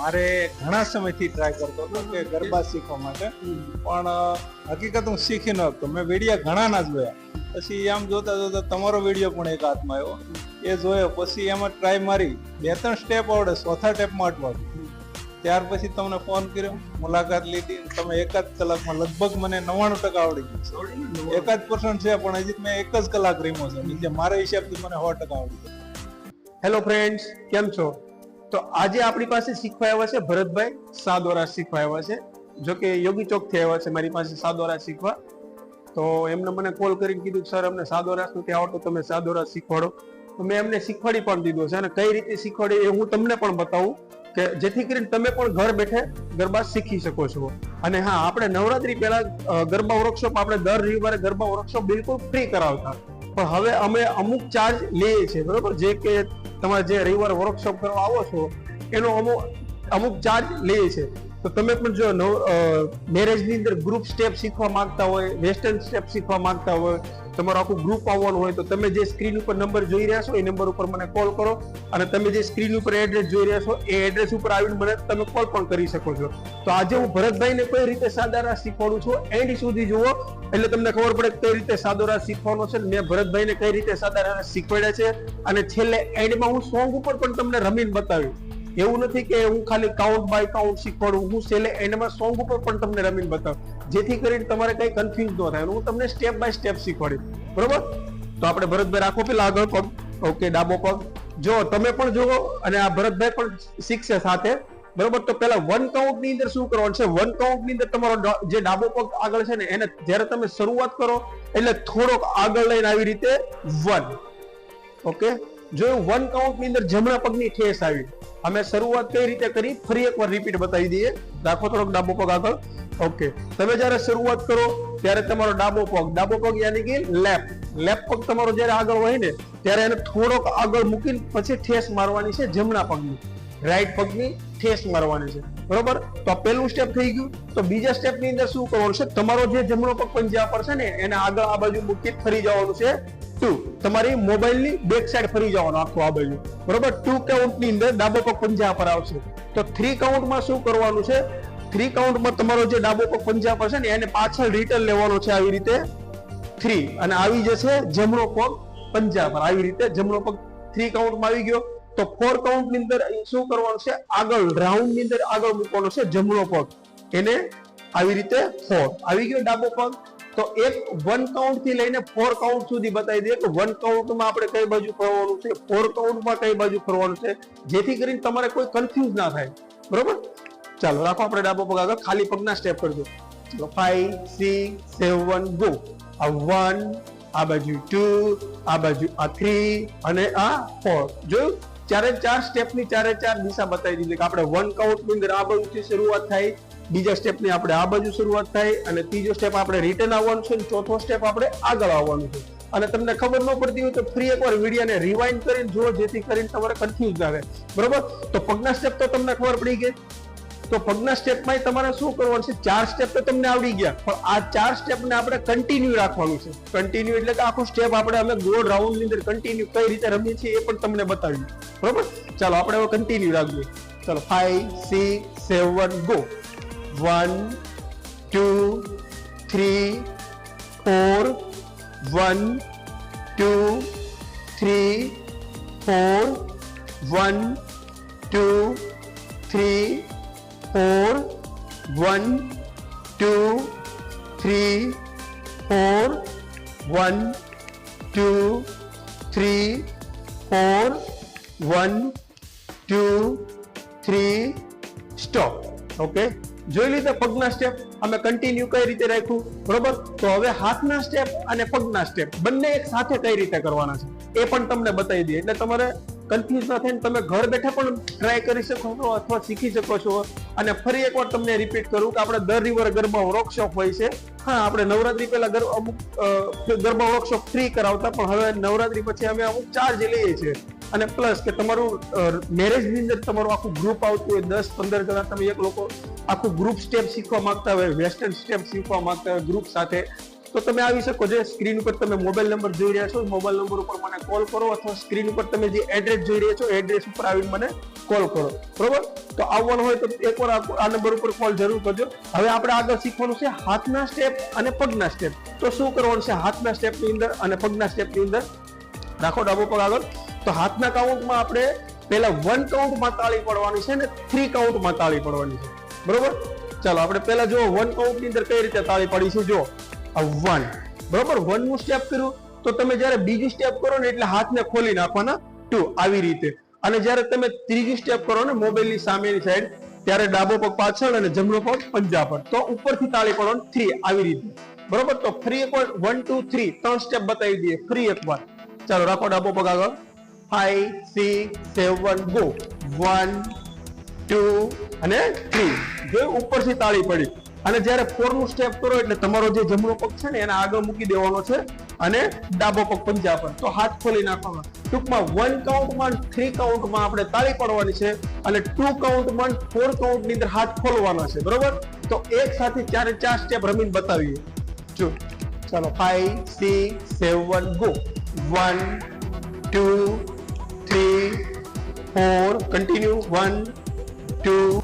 મારે ઘણા સમયથી ટ્રાય કરતો હતો કે ગરબા શીખવા માટે, પણ હકીકત હું શીખી ન શકતો. મેં વિડીયો ઘણા ના જોયા, પછી આમ જોતા જોતા તમારો વિડીયો પણ એક હાથમાં આવ્યો, એ જોયો. પછી એમાં ટ્રાય મારી, 2-3 સ્ટેપ આવડે, ચોથા સ્ટેપમાં અટવાડું. ત્યાર પછી તમને ફોન કર્યો, મુલાકાત લીધી. તમે 1 જ કલાકમાં લગભગ મને 99% આવડી ગયું. 1% છે, પણ હજી મેં 1 જ કલાક રીમો છે. નીચે મારા હિસાબથી મને 100% આવડી ગયું. હેલો ફ્રેન્ડ્સ, કેમ છો? તો આજે આપણી પાસે શીખવા આવ્યા છે ભરતભાઈ, સાદોરા શીખવા આવ્યા છે. જો કે યોગી ચોક થી આવ્યા છે મારી પાસે સાદોરા શીખવા. તો એમને મને કોલ કરીને કીધું, સર અમને સાદોરા નથી આવડતું, તમે સાદોરા શીખવાડો. તો મેં એમને શીખવાડી પણ દીધો છે, અને કઈ રીતે શીખવાડે એ હું તમને પણ બતાવું, કે જેથી કરીને તમે પણ ઘર બેઠે ગરબા શીખી શકો છો. અને હા, આપણે નવરાત્રી પહેલા ગરબા વર્કશોપ, આપણે દર રવિવારે ગરબા વર્કશોપ બિલકુલ ફ્રી કરાવતા, પણ હવે અમે અમુક ચાર્જ લઈએ છીએ, બરોબર? જે કે તમારે જે રવિવારે વર્કશોપ કરવા આવો છો એનો અમુક ચાર્જ લઈએ છીએ. તો તમે પણ જો મેરેજની અંદર ગ્રુપ સ્ટેપ શીખવા માંગતા હોય, વેસ્ટર્ન સ્ટેપ શીખવા માંગતા હોય, તમારું આખું ગ્રુપ આવવાનું હોય, તો તમે જે સ્ક્રીન ઉપર નંબર જોઈ રહ્યા છો એ નંબર ઉપર મને કોલ કરો, અને તમે જે સ્ક્રીન ઉપર એડ્રેસ જોઈ રહ્યા છો એ એડ્રેસ ઉપર આવીને મને તમે કોલ પણ કરી શકો છો. તો આજે હું ભરતભાઈને કઈ રીતે સાદોરા શીખવાડું છું, એન્ડ સુધી જુઓ એટલે તમને ખબર પડે કઈ રીતે સાદોરા શીખવાનો છે, મેં ભરતભાઈને કઈ રીતે સાદોરા શીખવાડ્યા છે, અને છેલ્લે એન્ડમાં હું સોંગ ઉપર પણ તમને રમીને બતાવ્યું. એવું નથી કે હું ખાલી કાઉન્ટ બાય કાઉન્ટ શીખવાડું, હું છેલ્લે એન્ડમાં સોંગ ઉપર પણ તમને રમીને બતાવું, જેથી કરીને તમારે કઈ કન્ફ્યુઝ ન થાય. હું તમને સ્ટેપ બાય સ્ટેપ શીખવાડીશ, બરોબર? તો આપણે ભરતભાઈ રાખો પેલા આગળ પગ, ઓકે, ડાબો પગ જો તમે પણ જુઓ, અને આ ભરતભાઈ પણ શીખશે સાથે, બરોબર? તો પેલા 1 કાઉન્ટ ની અંદર શું કરવાનું છે? 1 કાઉન્ટ ની અંદર તમારો જે ડાબો પગ આગળ છે ને, એને જ્યારે તમે શરૂઆત કરો એટલે થોડોક આગળ લઈને આવી રીતે 1, ઓકે. જો 1 કાઉન્ટ ની અંદર જમણા પગની ઠેસ આવી. અમે શરૂઆત કઈ રીતે કરી ફરી એકવાર રિપીટ બતાવી દઈએ. રાખો થોડોક ડાબો પગ આગળ, ઓકે. તમે જ્યારે શરૂઆત કરો ત્યારે તમારો ડાબો પગ યાની કે લેફ્ટ પગ તમારો જ્યારે આગળ હોય ને, ત્યારે એને થોડોક આગળ મૂકીને પછી ઠેસ મારવાની છે જમણા પગની, રાઈટ પગની ઠેસ મારવાની છે, બરોબર? તો આ પહેલું સ્ટેપ થઈ ગયું. તો બીજા સ્ટેપ ની અંદર શું કરવાનું છે? તમારો જે જમણો પગ પંજા પર છે ને, એને આગળ આ બાજુ મૂકી ફરી જવાનું છે 2. તમારી મોબાઈલની બેક સાઈડ ફરી જવાનું આખું આ બાજુ, બરોબર? 2 કાઉન્ટ ની અંદર ડાબો પગ પંજા પર આવશે. તો 3 કાઉન્ટમાં શું કરવાનું છે? 3 કાઉન્ટમાં તમારો જે ડાબો પગ પંજા પર છે ને, એને પાછળ રિટર્ન લેવાનો છે આવી રીતે 3, અને આવી જશે જમણો પગ પંજા પર, આવી રીતે જમણો પગ 3 કાઉન્ટમાં આવી ગયો. તો 4 કાઉન્ટ ની અંદર શું કરવાનું છે? આગળ રાઉન્ડ ની અંદર આગળ મૂકવાનો છે જમણો પગ, એને આવી રીતે 4 આવી ગયો ડાબો પગ. તો 1 કાઉન્ટ થી લઈને 4 કાઉન્ટ સુધી બતાવી દઈએ કે 1 કાઉન્ટમાં આપણે કઈ બાજુ ફરવાનું છે, 4 કાઉન્ટમાં કઈ બાજુ ફરવાનું છે, જેથી કરીને તમારે કોઈ કન્ફ્યુઝ ના થાય, બરોબર? ચાલો રાખો આપણે ડાબો પગ આગળ, ખાલી પગના સ્ટેપ કરજો. ચલો 5 6 7 ગો. આ 1, આ બાજુ 2, આ બાજુ આ 3, અને આ 4. જોયું? 4 સ્ટેપની 4 દિશા બતાવી દીધી કે આપણે 1 કાઉન્ટ ની અંદર આ બાજુથી શરૂઆત થાય, બીજા સ્ટેપની આપણે આ બાજુ શરૂઆત થાય, અને ત્રીજો સ્ટેપ આપણે રિટર્ન આવવાનું છે, અને ચોથો સ્ટેપ આપણે આગળ આવવાનું છે. અને તમને ખબર ન પડતી હોય તો ફ્રી એકવાર વિડીયોને રિવાઇન્ડ કરીને જુઓ, જેથી કરીને તમારે કન્ફ્યુઝ ના થાય, બરોબર? તો પગના સ્ટેપ તો તમને ખબર પડી ગઈ. તો પગના સ્ટેપમાં તમારે શું કરવાનું છે? 4 સ્ટેપ તો તમને આવડી ગયા, પણ આ 4 સ્ટેપને આપણે કન્ટિન્યુ રાખવાનું છે. કન્ટિન્યુ એટલે કે આખું સ્ટેપ આપણે અમે ગોળ રાઉન્ડ ની અંદર કન્ટિન્યુ કઈ રીતે રમીએ છીએ એ પણ તમને બતાવ્યું, બરોબર? ચાલો આપણે હવે કન્ટિન્યુ રાખીએ. ચાલો 5 6 7 ગો. 1 2 3 4 1 2 3 4 1 2 3 4 1 2 3 4 1 2 3 4 1 2 3 સ્ટોપ. ઓકે, જોઈ લીધા પગના સ્ટેપ અમે કન્ટિન્યુ કઈ રીતે રાખ્યું, બરોબર? તો હવે હાથના સ્ટેપ અને પગના સ્ટેપ બંને એક સાથે કઈ રીતે કરવાના છે એ પણ તમને બતાવી દઈએ, એટલે તમારે કન્ફ્યુઝ ના થાય, તમે ઘર બેઠા પણ ટ્રાય કરી શકો છો અથવા શીખી શકો છો. અને ફરી એકવાર તમને રિપીટ કરું કે આપણે દર રવિવારે ગરબા વર્કશોપ હોય છે. હા, આપણે નવરાત્રી પહેલા અમુક ગરબા વર્કશોપ ફ્રી કરાવતા, પણ હવે નવરાત્રી પછી અમે અમુક ચાર્જ લઈએ છીએ. અને પ્લસ કે તમારું મેરેજ ની અંદર તમારું આખું ગ્રુપ આવતું હોય, 10-15 જણા, તમે એક લોકો આખું ગ્રુપ સ્ટેપ શીખવા માંગતા હોય, વેસ્ટર્ન સ્ટેપ શીખવા માંગતા હોય ગ્રુપ સાથે, તો તમે આવી શકો છો. સ્ક્રીન ઉપર તમે મોબાઈલ નંબર જોઈ રહ્યા છો, મોબાઈલ નંબર ઉપર મને કોલ કરો, અથવા સ્ક્રીન ઉપર તમે જે એડ્રેસ જોઈ રહ્યા છો એડ્રેસ ઉપર આવીને મને કોલ કરો. બરોબર, તો આવવાનું હોય તો એકવાર આ નંબર ઉપર કોલ જરૂર કરજો. હવે આપણે આગળ શીખવાનું છે હાથના સ્ટેપ અને પગના સ્ટેપ. તો શું કરવાનું છે હાથના સ્ટેપની અંદર અને પગના સ્ટેપની અંદર? રાખો ડાબો પગ આગળ. તો હાથના કાઉન્ટમાં આપણે પહેલા 1 કાઉન્ટમાં તાળી પડવાની છે ને 3 કાઉન્ટમાં તાળી પડવાની છે. બરોબર, ચાલો આપણે પહેલા જો 1 કાઉન્ટની અંદર કઈ રીતે તાળી પડી છે. જો આ 1, બરોબર, 1 નું સ્ટેપ કર્યું તો તમે જ્યારે બીજું સ્ટેપ કરો ને એટલે હાથને ખોલી નાખવાના 2 આવી રીતે. અને જ્યારે તમે ત્રીજું સ્ટેપ કરો ને મોબાઈલની સામેની સાઈડ, ત્યારે ડાબો પગ પાછળ અને જમણો પગ પંજા પર, તો ઉપરથી તાળી પડવાનું 3 આવી રીતે. બરોબર, તો ફ્રી એકવાર 1 2 3 3 સ્ટેપ બતાવી દઈએ ફ્રી એકવાર. ચાલો રાખો ડાબો પગ આગળ. 5 6 7 ગો. 1 2 અને 3. જો ઉપરથી તાળી પડી. અને જ્યારે 4 નું સ્ટેપ કરો એટલે તમારો જે જમણો પગ છે ને એને આગળ મૂકી દેવાનો છે અને ડાબો પગ પંજા પર, તો હાથ ખોલી નાખવાનો. ટૂંકમાં 1 કાઉન્ટમાં 3 કાઉન્ટમાં આપણે તાળી પાડવાની છે અને 2 કાઉન્ટમાં 4 કાઉન્ટની અંદર હાથ ખોલવાના છે. બરોબર, તો એક સાથે 4 સ્ટેપ રમીને બતાવીએ. જો ચાલો 5 6 7 ગો. 1 2 3 4 કન્ટિન્યુ. 1 2